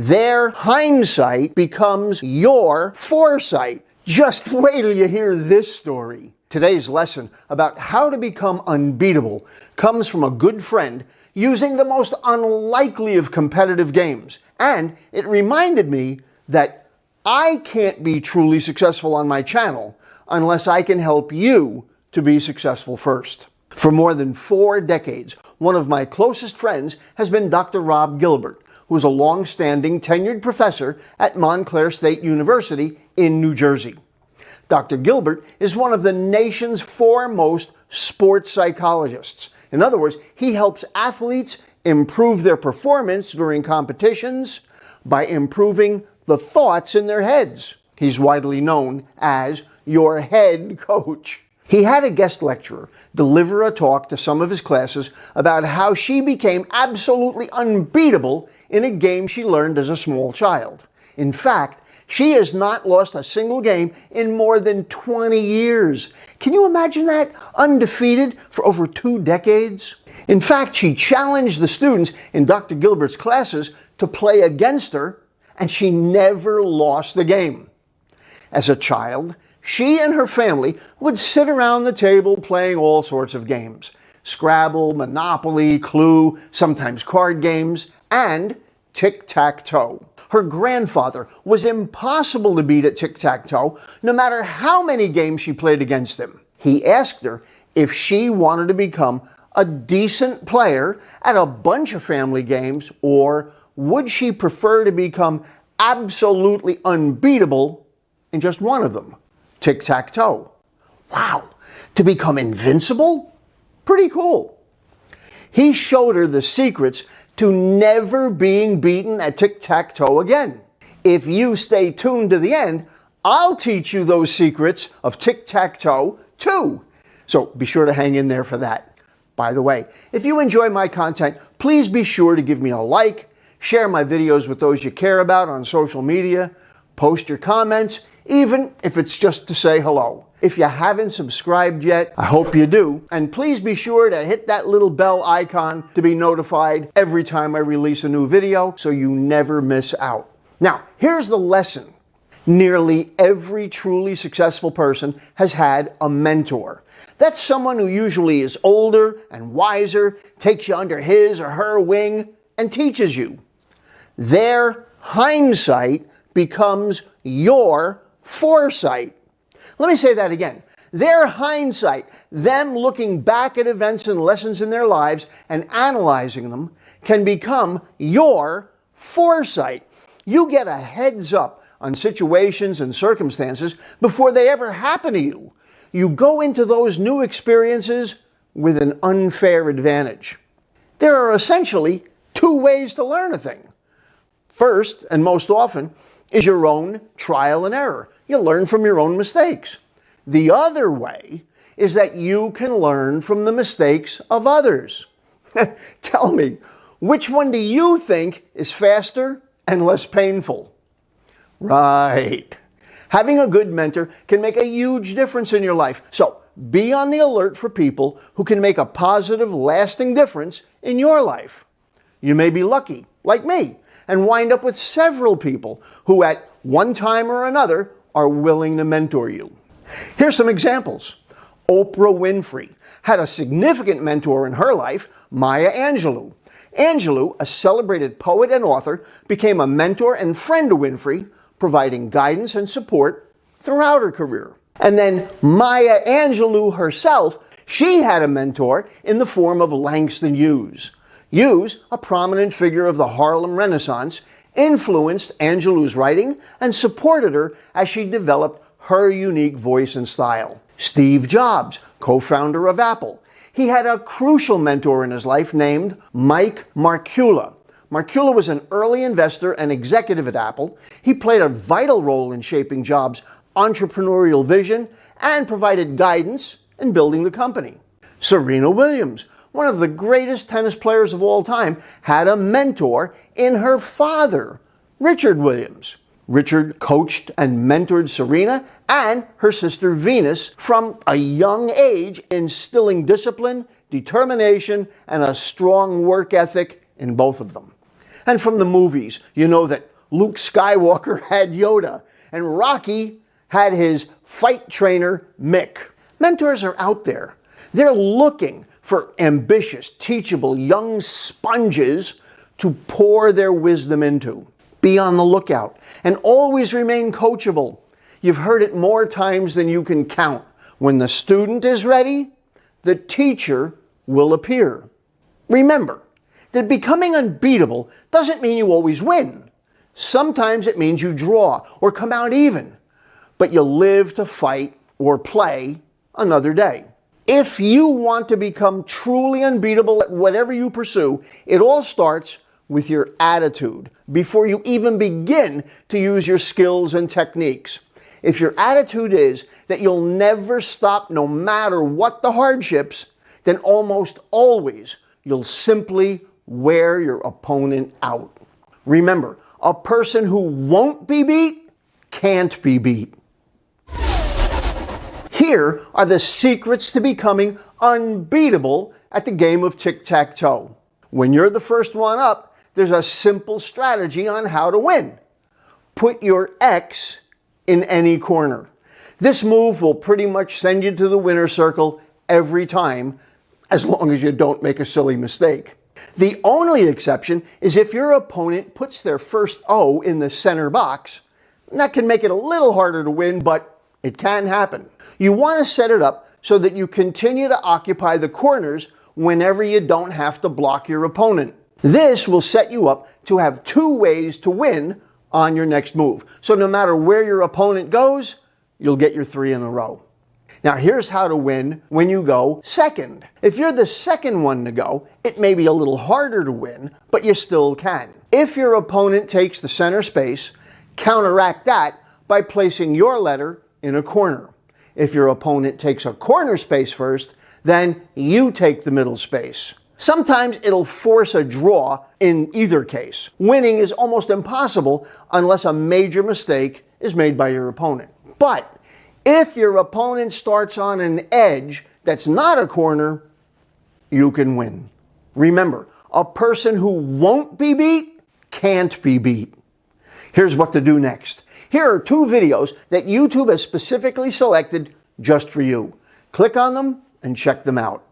Their hindsight becomes your foresight. Just wait till you hear this story. Today's lesson about how to become unbeatable comes from a good friend using the most unlikely of competitive games. And it reminded me that I can't be truly successful on my channel unless I can help you to be successful first. For more than 4 decades, one of my closest friends has been Dr. Rob Gilbert, who is a long-standing tenured professor at Montclair State University in New Jersey. Dr. Gilbert is one of the nation's foremost sports psychologists. In other words, he helps athletes improve their performance during competitions by improving the thoughts in their heads. He's widely known as your head coach. He had a guest lecturer deliver a talk to some of his classes about how she became absolutely unbeatable in a game she learned as a small child. In fact, she has not lost a single game in more than 20 years. Can you imagine that? Undefeated for over 2 decades? In fact, she challenged the students in Dr. Gilbert's classes to play against her, and she never lost the game. As a child, she and her family would sit around the table playing all sorts of games. Scrabble, Monopoly, Clue, sometimes card games, and Tic Tac Toe. Her grandfather was impossible to beat at Tic Tac Toe, no matter how many games she played against him. He asked her if she wanted to become a decent player at a bunch of family games, or would she prefer to become absolutely unbeatable in just one of them, Tic Tac Toe. Wow, to become invincible? Pretty cool. He showed her the secrets to never being beaten at Tic Tac Toe again. If you stay tuned to the end, I'll teach you those secrets of Tic Tac Toe too. So be sure to hang in there for that. By the way, if you enjoy my content, please be sure to give me a like, share my videos with those you care about on social media, post your comments, even if it's just to say hello. If you haven't subscribed yet, I hope you do. And please be sure to hit that little bell icon to be notified every time I release a new video so you never miss out. Now, here's the lesson. Nearly every truly successful person has had a mentor. That's someone who usually is older and wiser, takes you under his or her wing, and teaches you. Their hindsight becomes your foresight. Let me say that again. Their hindsight, them looking back at events and lessons in their lives and analyzing them, can become your foresight. You get a heads up on situations and circumstances before they ever happen to you. You go into those new experiences with an unfair advantage. There are essentially 2 ways to learn a thing. First, and most often, is your own trial and error. You learn from your own mistakes. The other way is that you can learn from the mistakes of others. Tell me, which one do you think is faster and less painful? Right. Having a good mentor can make a huge difference in your life. So be on the alert for people who can make a positive, lasting difference in your life. You may be lucky, like me, and wind up with several people who at one time or another are willing to mentor you. Here's some examples. Oprah Winfrey had a significant mentor in her life, Maya Angelou. Angelou, a celebrated poet and author, became a mentor and friend to Winfrey, providing guidance and support throughout her career. And then Maya Angelou herself, she had a mentor in the form of Langston Hughes. Hughes, a prominent figure of the Harlem Renaissance, influenced Angelou's writing and supported her as she developed her unique voice and style. Steve Jobs, co-founder of Apple, he had a crucial mentor in his life named Mike Markula. Markula was an early investor and executive at Apple. He played a vital role in shaping Jobs' entrepreneurial vision and provided guidance in building the company. Serena Williams, one of the greatest tennis players of all time, had a mentor in her father, Richard Williams. Richard coached and mentored Serena and her sister Venus from a young age, instilling discipline, determination, and a strong work ethic in both of them. And from the movies, you know that Luke Skywalker had Yoda, and Rocky had his fight trainer, Mick. Mentors are out there. They're looking for ambitious, teachable young sponges to pour their wisdom into. Be on the lookout and always remain coachable. You've heard it more times than you can count. When the student is ready, the teacher will appear. Remember that becoming unbeatable doesn't mean you always win. Sometimes it means you draw or come out even, but you live to fight or play another day. If you want to become truly unbeatable at whatever you pursue, it all starts with your attitude before you even begin to use your skills and techniques. If your attitude is that you'll never stop no matter what the hardships, then almost always you'll simply wear your opponent out. Remember, a person who won't be beat can't be beat. Here are the secrets to becoming unbeatable at the game of Tic Tac Toe. When you're the first one up, there's a simple strategy on how to win. Put your X in any corner. This move will pretty much send you to the winner's circle every time, as long as you don't make a silly mistake. The only exception is if your opponent puts their first O in the center box. That can make it a little harder to win, but it can happen. You want to set it up so that you continue to occupy the corners whenever you don't have to block your opponent. This will set you up to have two ways to win on your next move. So no matter where your opponent goes, you'll get your 3 in a row. Now here's how to win when you go second. If you're the second one to go, it may be a little harder to win, but you still can. If your opponent takes the center space, counteract that by placing your letter in a corner. If your opponent takes a corner space first, then you take the middle space. Sometimes it'll force a draw in either case. Winning is almost impossible unless a major mistake is made by your opponent. But if your opponent starts on an edge that's not a corner, you can win. Remember, a person who won't be beat can't be beat. Here's what to do next. Here are 2 videos that YouTube has specifically selected just for you. Click on them and check them out.